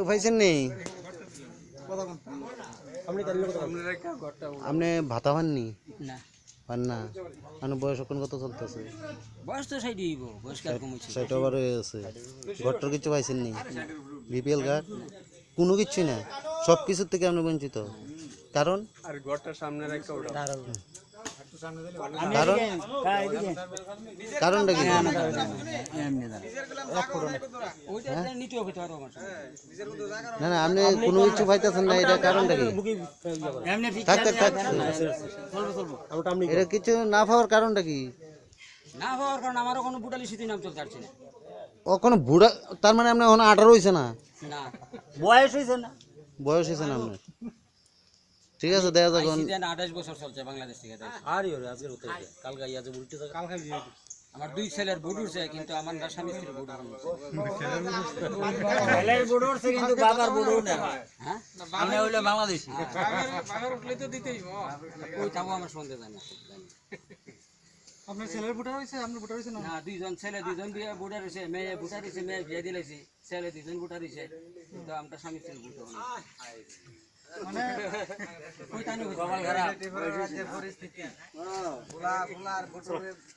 পাইছেন নি আপনি ভাতা পাননি না পান না মানে বয়স এখন কত চলতেছে বয়স তো সাইড হইব বয়স কার কমেছে সেটা আবার হয়ে গেছে ঘরটার কিছু পাইছেন নি বিপিএল কার্ড কোনো কিছু না সব কিছুর থেকে আপনি বঞ্চিত কারণ আর ঘরটার সামনে রেখে ওটা কারণ কারণটা কি না না আপনি কোনো কিছু পাইতেছেন না এটা কারণটা কি থাক থাক থাক এটা কিছু না পাওয়ার কারণটা কি না হওয়ার কারণ আমারও কোনো বুটালি স্মৃতি নাম চলতে পারছি না ও কোনো বুড়া তার মানে আপনি এখন 18 হয়েছে না না বয়স হয়েছে না বয়স হয়েছে না আপনার ঠিক আছে দেখা যাক 28 বছর চলছে বাংলাদেশ থেকে আর আজকের উঠে কালকে ইয়াজে উল্টে যাবে কালকে আমার দুই ছেলের বুট উঠছে কিন্তু আমার স্বামী স্ত্রীর বুট উঠছে ছেলের বুট উঠছে কিন্তু বাবার বুট উঠে না হ্যাঁ আমি হইলো বাংলাদেশী বাবার উঠলে তো দিতেই ওই থাকো আমার সন্দেহ জানি আপনার ছেলের বুটার হইছে আপনার বুটার হইছে না না দুইজন ছেলে দুইজন বিয়ে বুটার হইছে মেয়ে বুটার হইছে মেয়ে বিয়ে দিলাইছি ছেলে দুইজন বুটার হইছে কিন্তু আমরা স্বামী স্ত্রীর বুট মানে ওই তানি কমাল খারাপ পরিস্থিতি